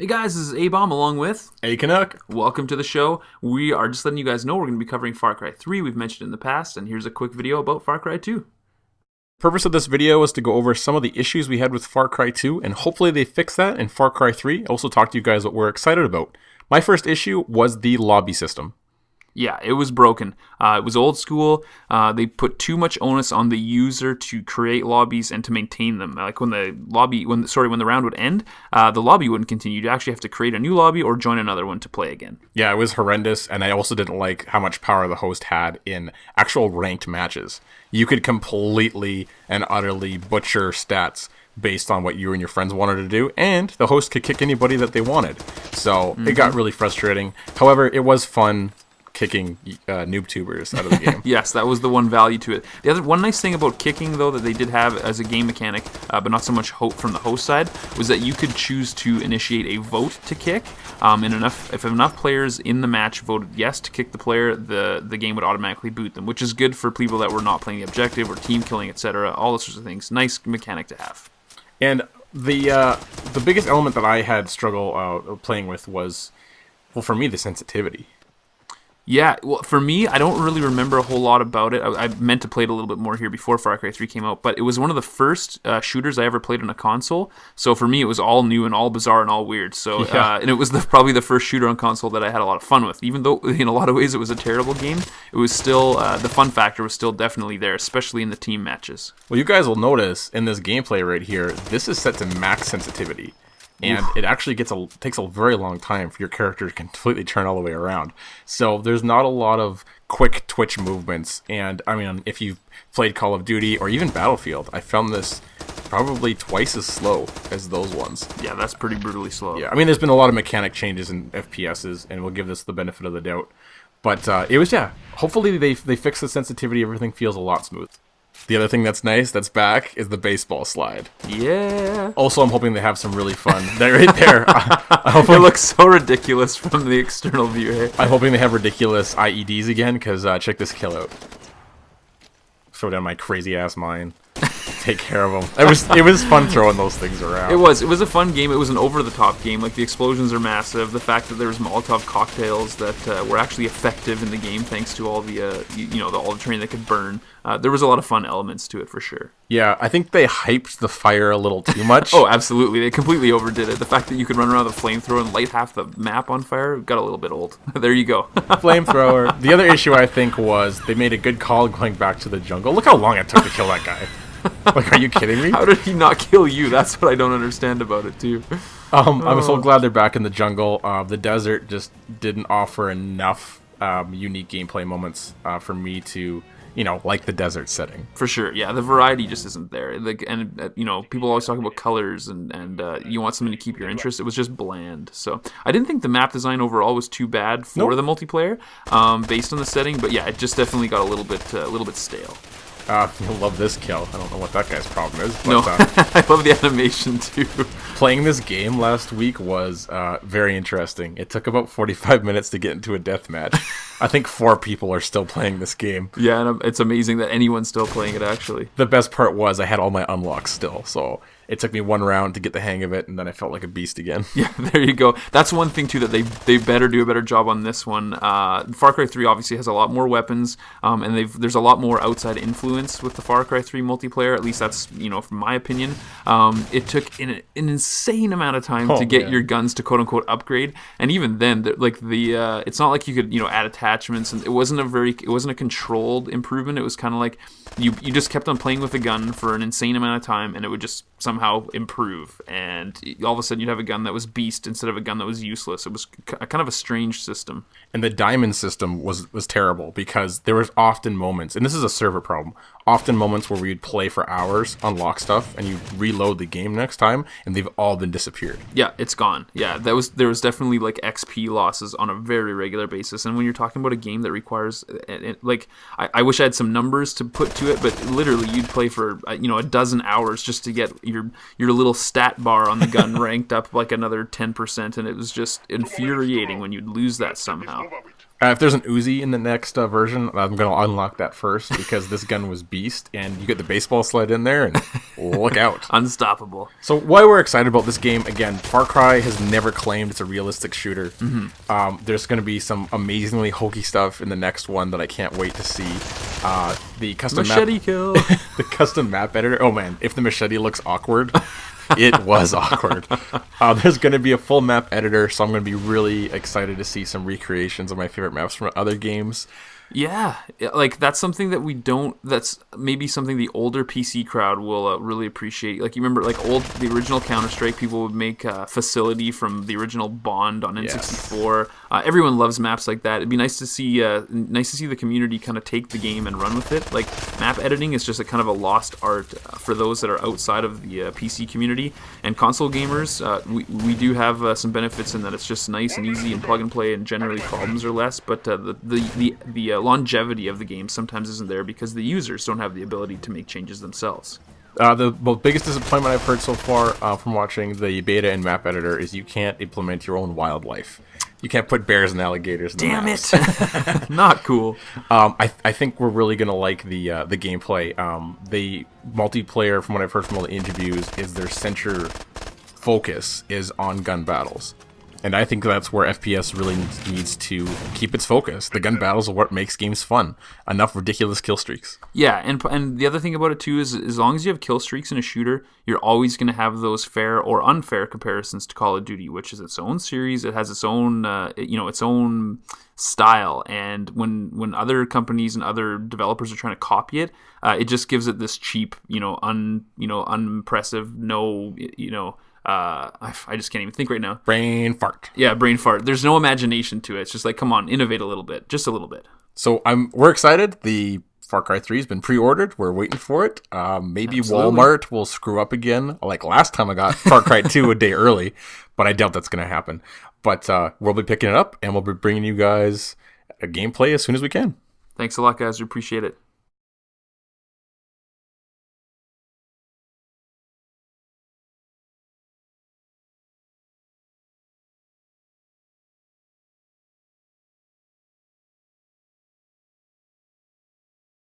Hey guys, this is A-Bomb along with Hey Canuck. welcome to the show. We are just letting you guys know we're going to be covering Far Cry 3. We've mentioned it in the past, and here's a quick video about Far Cry 2. Purpose of this video is to go over some of the issues we had with Far Cry 2, and hopefully they fix that in Far Cry 3. Also talk to you guys what we're excited about. My first issue was the lobby system. Yeah, it was broken. It was old school. They put too much onus on the user to create lobbies and to maintain them. Like when the round would end, the lobby wouldn't continue. You'd actually have to create a new lobby or join another one to play again. Yeah, it was horrendous, and I also didn't like how much power the host had in actual ranked matches. You could completely and utterly butcher stats based on what you and your friends wanted to do, and the host could kick anybody that they wanted. So it got really frustrating. However, it was fun kicking noob tubers out of the game. Yes, that was the one value to it. The other one nice thing about kicking, though, that they did have as a game mechanic, but not so much from the host side, was that you could choose to initiate a vote to kick. If enough players in the match voted yes to kick the player, the game would automatically boot them, which is good for people that were not playing the objective or team killing, etc. All those sorts of things. Nice mechanic to have. And the biggest element that I had struggle playing with was, well, for me, the sensitivity. Yeah, well, for me, I don't really remember a whole lot about it. I meant to play it a little bit more here before Far Cry 3 came out, but it was one of the first shooters I ever played on a console. So for me, it was all new and all bizarre and all weird. So and it was probably the first shooter on console that I had a lot of fun with. Even though in a lot of ways it was a terrible game, it was still the fun factor was still definitely there, especially in the team matches. Well, you guys will notice in this gameplay right here, this is set to max sensitivity. And it actually takes a very long time for your character to completely turn all the way around. So there's not a lot of quick twitch movements. And I mean, if you've played Call of Duty or even Battlefield, I found this probably twice as slow as those ones. Yeah, that's pretty brutally slow. Yeah, I mean, there's been a lot of mechanic changes in FPSs, and we'll give this the benefit of the doubt. But it was, hopefully they fix the sensitivity, everything feels a lot smooth. The other thing that's nice, that's back, is the baseball slide. Yeah. Also, I'm hoping they have some really fun. That right there. It looks so ridiculous from the external view. Hey? I'm hoping they have ridiculous IEDs again, because check this kill out. Throw down my crazy ass mine. Take care of them. It was fun throwing those things around. It was a fun game. It was an over-the-top game. Like, the explosions are massive. The fact that there was Molotov cocktails that were actually effective in the game thanks to all the all the terrain that could burn. There was a lot of fun elements to it for sure. Yeah, I think they hyped the fire a little too much. Oh, absolutely. They completely overdid it. The fact that you could run around with a flamethrower and light half the map on fire got a little bit old. There you go. Flamethrower. The other issue, I think, was they made a good call going back to the jungle. Look how long it took to kill that guy. Like, are you kidding me? How did he not kill you? That's what I don't understand about it, too. I'm so glad they're back in the jungle. The desert just didn't offer enough unique gameplay moments for me to, like the desert setting. For sure, yeah. The variety just isn't there. People always talk about colors and you want something to keep your interest. It was just bland. So I didn't think the map design overall was too bad for the multiplayer, based on the setting. But yeah, it just definitely got a little bit stale. You'll love this kill. I don't know what that guy's problem is. But, no, I love the animation too. Playing this game last week was very interesting. It took about 45 minutes to get into a death match. I think 4 people are still playing this game. Yeah, and it's amazing that anyone's still playing it, actually. The best part was I had all my unlocks still, so it took me 1 round to get the hang of it, and then I felt like a beast again. Yeah, there you go. That's one thing, too, that they better do a better job on this one. Far Cry 3 obviously has a lot more weapons, and there's a lot more outside influence with the Far Cry 3 multiplayer. At least that's, from my opinion. It took an insane amount of time to get your guns to quote-unquote upgrade, and even then, it's not like you could, add attachments, and it wasn't a controlled improvement. It was kind of like you just kept on playing with the gun for an insane amount of time, and it would just somehow improve, and all of a sudden you'd have a gun that was beast instead of a gun that was useless. It was kind of a strange system. And the diamond system was terrible because there was often moments, and this is a server problem, often moments where we'd play for hours, unlock stuff, and you reload the game next time, and they've all been disappeared. Yeah, it's gone. Yeah, there was definitely like XP losses on a very regular basis, and when you're talking about a game that requires, I wish I had some numbers to put to it, but literally you'd play for a dozen hours just to get your little stat bar on the gun ranked up like another 10%, and it was just infuriating when you'd lose that somehow. If there's an Uzi in the next version, I'm going to unlock that first because this gun was beast, and you get the baseball sled in there, and look out. Unstoppable. So why we're excited about this game, again, Far Cry has never claimed it's a realistic shooter. There's going to be some amazingly hokey stuff in the next one that I can't wait to see. The custom Machete kill. the custom map editor. Oh man, if the machete looks awkward, it was awkward. There's going to be a full map editor, so I'm going to be really excited to see some recreations of my favorite maps from other games. Yeah, like that's something that we don't. That's maybe something the older PC crowd will really appreciate. Like you remember, like the original Counter-Strike, people would make Facility from the original Bond on N64. Everyone loves maps like that. It'd be nice to see the community kind of take the game and run with it. Like map editing is just a kind of a lost art for those that are outside of the PC community and console gamers. We do have some benefits in that it's just nice and easy and plug and play, and generally problems are less. But the longevity of the game sometimes isn't there because the users don't have the ability to make changes themselves. The biggest disappointment I've heard so far from watching the beta and map editor is you can't implement your own wildlife. You can't put bears and alligators in the maps. Damn it! Not cool. I think we're really going to like the gameplay. The multiplayer, from what I've heard from all the interviews, is their center focus is on gun battles. And I think that's where FPS really needs to keep its focus. The gun battles are what makes games fun. Enough ridiculous kill streaks. Yeah, and the other thing about it too is as long as you have kill streaks in a shooter, you're always going to have those fair or unfair comparisons to Call of Duty, which is its own series. It has its own, its own style. And when other companies and other developers are trying to copy it, it just gives it this cheap, unimpressive, I just can't even think right now. Brain fart. Yeah, brain fart. There's no imagination to it. It's just like, come on, innovate a little bit. Just a little bit. So we're excited. The Far Cry 3 has been pre-ordered. We're waiting for it. Maybe Absolutely. Walmart will screw up again, like last time I got Far Cry 2 a day early, but I doubt that's going to happen. But we'll be picking it up, and we'll be bringing you guys a gameplay as soon as we can. Thanks a lot, guys. We appreciate it.